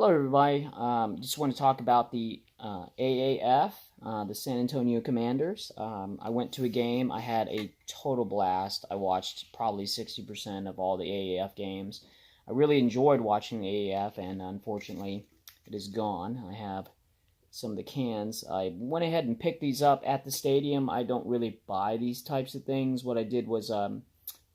Hello, everybody. Just want to talk about the AAF, the San Antonio Commanders. I went to a game. I had a total blast. I watched probably 60% of all the AAF games. I really enjoyed watching the AAF, and unfortunately, it is gone. I have some of the cans. I went ahead and picked these up at the stadium. I don't really buy these types of things. What I did was,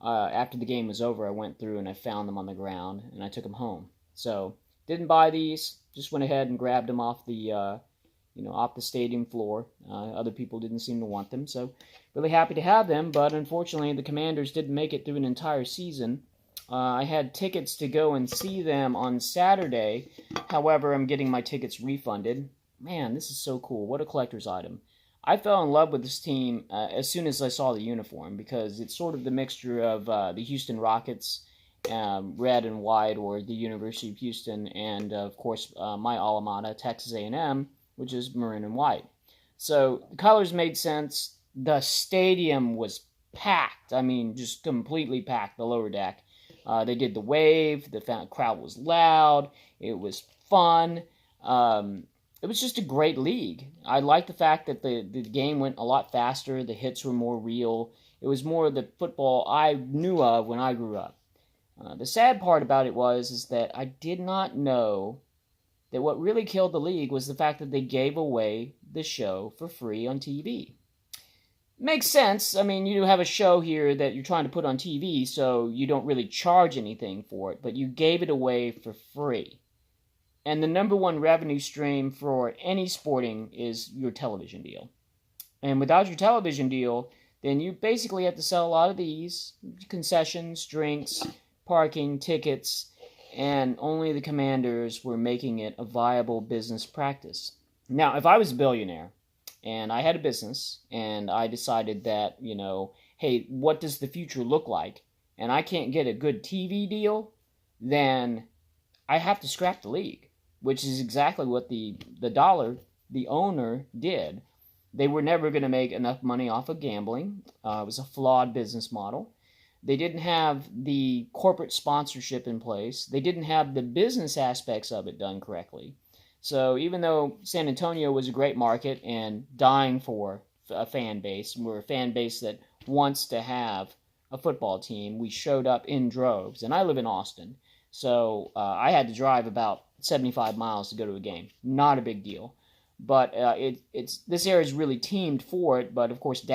after the game was over, I went through and I found them on the ground, and I took them home. So, didn't buy these. Just went ahead and grabbed them off the, off the stadium floor. Other people didn't seem to want them, so really happy to have them. But unfortunately, the Commanders didn't make it through an entire season. I had tickets to go and see them on Saturday. However, I'm getting my tickets refunded. Man, this is so cool. What a collector's item. I fell in love with this team as soon as I saw the uniform because it's sort of the mixture of the Houston Rockets, red and white, or the University of Houston, and of course my alma mater, Texas A&M, which is maroon and white. So the colors made sense. The stadium was packed. I mean, just completely packed, the lower deck. They did the wave. The crowd was loud. It was fun. It was just a great league. I liked the fact that the game went a lot faster. The hits were more real. It was more of the football I knew of when I grew up. The sad part about it is that I did not know that what really killed the league was the fact that they gave away the show for free on TV. Makes sense. I mean, you have a show here that you're trying to put on TV, so you don't really charge anything for it, but you gave it away for free. And the number one revenue stream for any sporting is your television deal. And without your television deal, then you basically have to sell a lot of these concessions, drinks, parking, tickets, and only the Commanders were making it a viable business practice. Now, if I was a billionaire and I had a business and I decided that, hey, what does the future look like? And I can't get a good TV deal, then I have to scrap the league, which is exactly what the owner did. They were never going to make enough money off of gambling. It was a flawed business model. They didn't have the corporate sponsorship in place. They didn't have the business aspects of it done correctly. So even though San Antonio was a great market and dying for a fan base, we're a fan base that wants to have a football team, we showed up in droves. And I live in Austin, so I had to drive about 75 miles to go to a game. Not a big deal. But this area is really teamed for it, but of course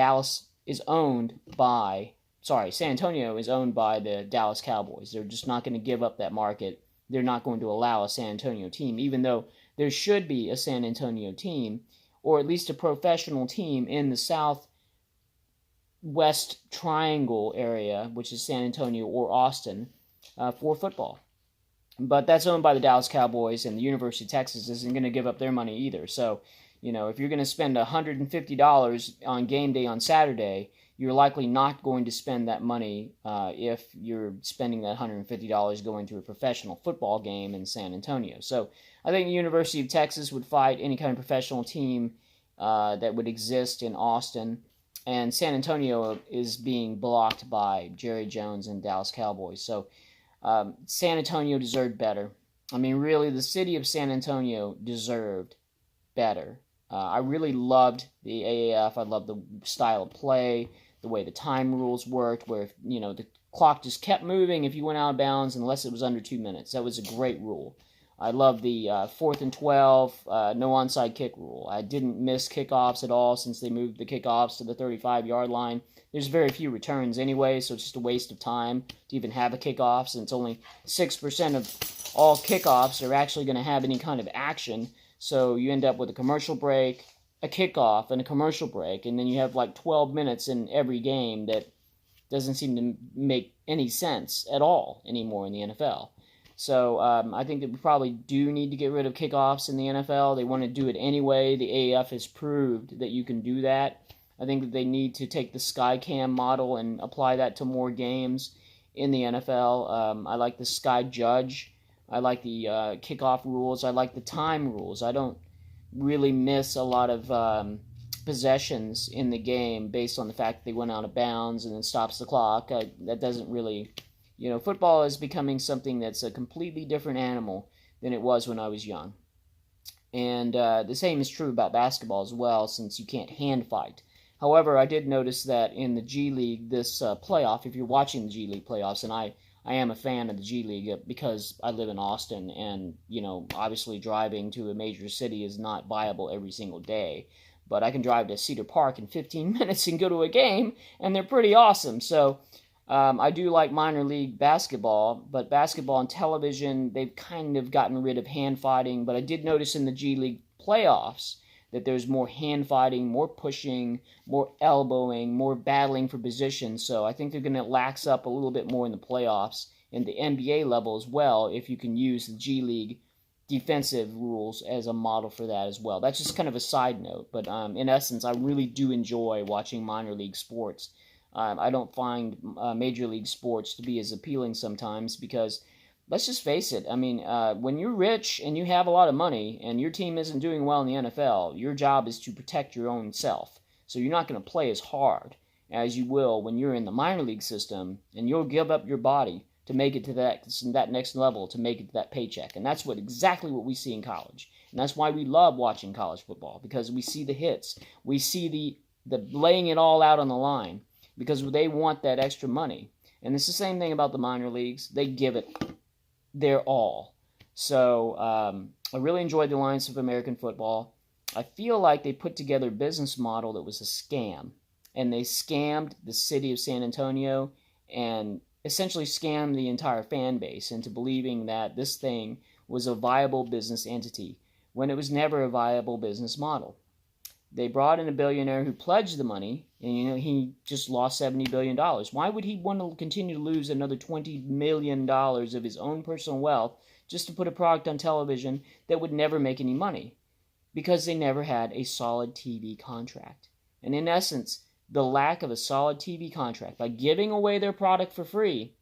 San Antonio is owned by the Dallas Cowboys. They're just not going to give up that market. They're not going to allow a San Antonio team, even though there should be a San Antonio team, or at least a professional team in the southwest triangle area, which is San Antonio or Austin, for football. But that's owned by the Dallas Cowboys, and the University of Texas isn't going to give up their money either. So, if you're going to spend $150 on game day on Saturday, you're likely not going to spend that money if you're spending that $150 going to a professional football game in San Antonio. So I think the University of Texas would fight any kind of professional team that would exist in Austin. And San Antonio is being blocked by Jerry Jones and Dallas Cowboys. So San Antonio deserved better. I mean, really, the city of San Antonio deserved better. I really loved the AAF. I loved the style of play, the way the time rules worked, where, the clock just kept moving if you went out of bounds unless it was under 2 minutes. That was a great rule. I love the 4th and 12, no onside kick rule. I didn't miss kickoffs at all since they moved the kickoffs to the 35-yard line. There's very few returns anyway, so it's just a waste of time to even have a kickoff, since only 6% of all kickoffs are actually going to have any kind of action. So you end up with a commercial break, a kickoff, and a commercial break, and then you have like 12 minutes in every game that doesn't seem to make any sense at all anymore in the NFL. So I think that we probably do need to get rid of kickoffs in the NFL. They want to do it anyway. The AAF has proved that you can do that. I think that they need to take the Skycam model and apply that to more games in the NFL. I like the Sky Judge. I like the kickoff rules. I like the time rules. I don't really miss a lot of possessions in the game based on the fact that they went out of bounds and then stops the clock. That doesn't really, football is becoming something that's a completely different animal than it was when I was young. And the same is true about basketball as well, since you can't hand fight. However, I did notice that in the G League, this playoff, if you're watching the G League playoffs, and I am a fan of the G League because I live in Austin, and, obviously driving to a major city is not viable every single day. But I can drive to Cedar Park in 15 minutes and go to a game, and they're pretty awesome. So I do like minor league basketball, but basketball on television, they've kind of gotten rid of hand fighting. But I did notice in the G League playoffs that there's more hand fighting, more pushing, more elbowing, more battling for position. So I think they're going to lax up a little bit more in the playoffs and the NBA level as well, if you can use the G League defensive rules as a model for that as well. That's just kind of a side note, but in essence, I really do enjoy watching minor league sports. I don't find major league sports to be as appealing sometimes because, let's just face it, I mean, when you're rich and you have a lot of money and your team isn't doing well in the NFL, your job is to protect your own self. So you're not going to play as hard as you will when you're in the minor league system, and you'll give up your body to make it to that next level, to make it to that paycheck. And that's exactly what we see in college. And that's why we love watching college football, because we see the hits. We see the laying it all out on the line, because they want that extra money. And it's the same thing about the minor leagues. They give it their all. So I really enjoyed the Alliance of American Football. I feel like they put together a business model that was a scam. And they scammed the city of San Antonio and essentially scammed the entire fan base into believing that this thing was a viable business entity, when it was never a viable business model. They brought in a billionaire who pledged the money, and he just lost $70 billion. Why would he want to continue to lose another $20 million of his own personal wealth just to put a product on television that would never make any money? Because they never had a solid TV contract. And in essence, the lack of a solid TV contract, by giving away their product for free,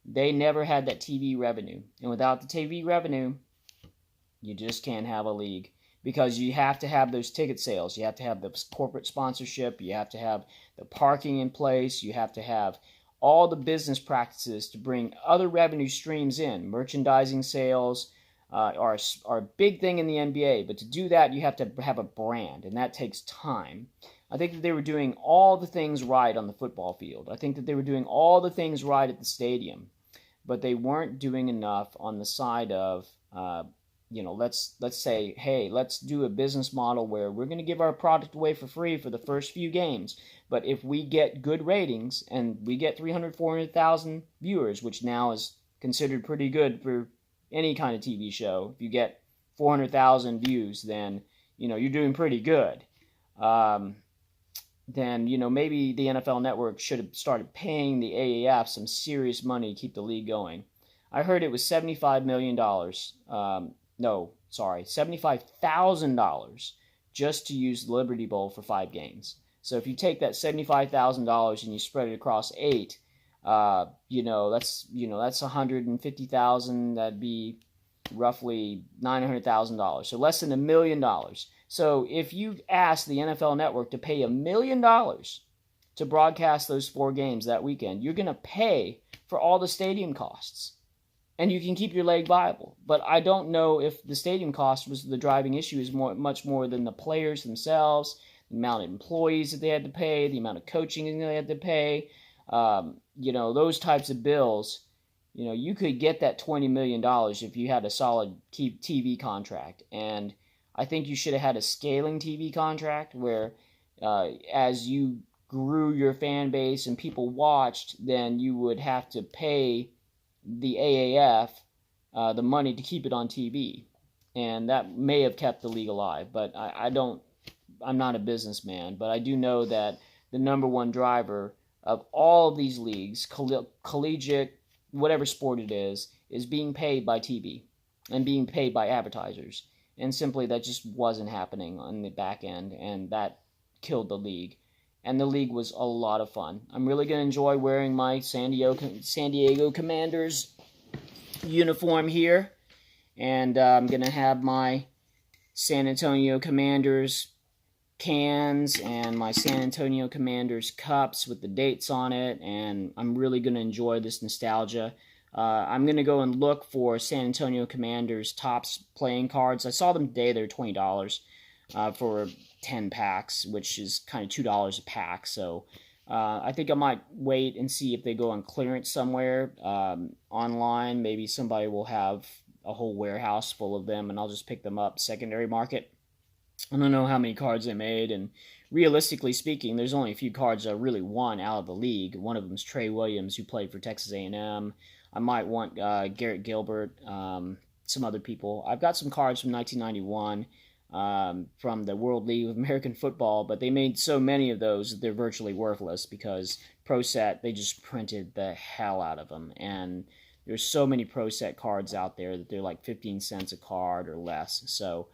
they never had that TV revenue. And without the TV revenue, you just can't have a league. Because you have to have those ticket sales. You have to have the corporate sponsorship. You have to have the parking in place. You have to have all the business practices to bring other revenue streams in. Merchandising sales are a big thing in the NBA. But to do that, you have to have a brand. And that takes time. I think that they were doing all the things right on the football field. I think that they were doing all the things right at the stadium. But they weren't doing enough on the side of let's say, hey, let's do a business model where we're going to give our product away for free for the first few games. But if we get good ratings and we get 300, 400,000 viewers, which now is considered pretty good for any kind of TV show, if you get 400,000 views, then, you're doing pretty good. Then, maybe the NFL Network should have started paying the AAF some serious money to keep the league going. I heard it was $75 million. $75,000 just to use the Liberty Bowl for 5 games. So if you take that $75,000 and you spread it across 8, that's $150,000. That'd be roughly $900,000. So less than $1 million. So if you ask the NFL Network to pay $1 million to broadcast those 4 games that weekend, you're going to pay for all the stadium costs. And you can keep your leg viable. But I don't know if the stadium cost was the driving issue, is much more than the players themselves, the amount of employees that they had to pay, the amount of coaching they had to pay, those types of bills. You could get that $20 million if you had a solid TV contract. And I think you should have had a scaling TV contract where as you grew your fan base and people watched, then you would have to pay the AAF the money to keep it on TV, and that may have kept the league alive. But I'm not a businessman, but I do know that the number one driver of all of these leagues, collegiate, whatever sport it is being paid by TV and being paid by advertisers, and simply that just wasn't happening on the back end, and that killed the league. And the league was a lot of fun. I'm really going to enjoy wearing my San Diego Commanders uniform here. And I'm going to have my San Antonio Commanders cans and my San Antonio Commanders cups with the dates on it. And I'm really going to enjoy this nostalgia. I'm going to go and look for San Antonio Commanders Topps playing cards. I saw them today. They're $20 for 10 packs, which is kind of $2 a pack. So I think I might wait and see if they go on clearance somewhere online. Maybe somebody will have a whole warehouse full of them, and I'll just pick them up secondary market. I don't know how many cards they made, and realistically speaking, there's only a few cards that I really want out of the league. One of them is Trey Williams, who played for Texas A&M. I might want Garrett Gilbert, some other people. I've got some cards from 1991 from the World League of American Football, but they made so many of those that they're virtually worthless because Pro Set, they just printed the hell out of them. And there's so many Pro Set cards out there that they're like 15 cents a card or less. So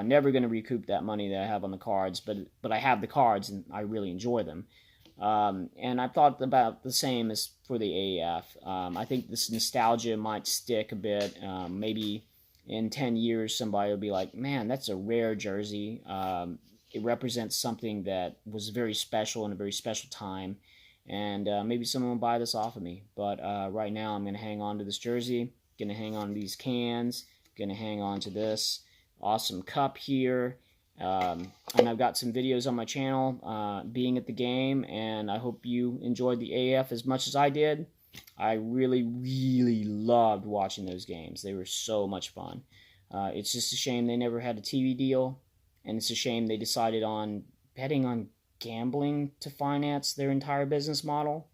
never going to recoup that money that I have on the cards, but I have the cards and I really enjoy them. And I thought about the same as for the AAF. I think this nostalgia might stick a bit. Maybe in 10 years somebody will be like, man, that's a rare jersey. It represents something that was very special in a very special time. And maybe someone will buy this off of me. But right now I'm going to hang on to this jersey. Going to hang on to these cans. Going to hang on to this awesome cup here. And I've got some videos on my channel being at the game, and I hope you enjoyed the AAF as much as I did. I really, really loved watching those games. They were so much fun. It's just a shame they never had a TV deal, and it's a shame they decided on betting on gambling to finance their entire business model.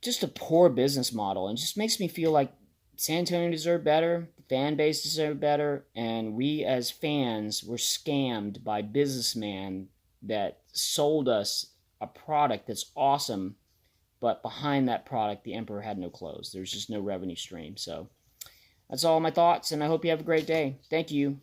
Just a poor business model, and just makes me feel like San Antonio deserved better, the fan base deserved better, and we as fans were scammed by businessmen that sold us a product that's awesome, but behind that product, the emperor had no clothes. There's just no revenue stream. So that's all my thoughts, and I hope you have a great day. Thank you.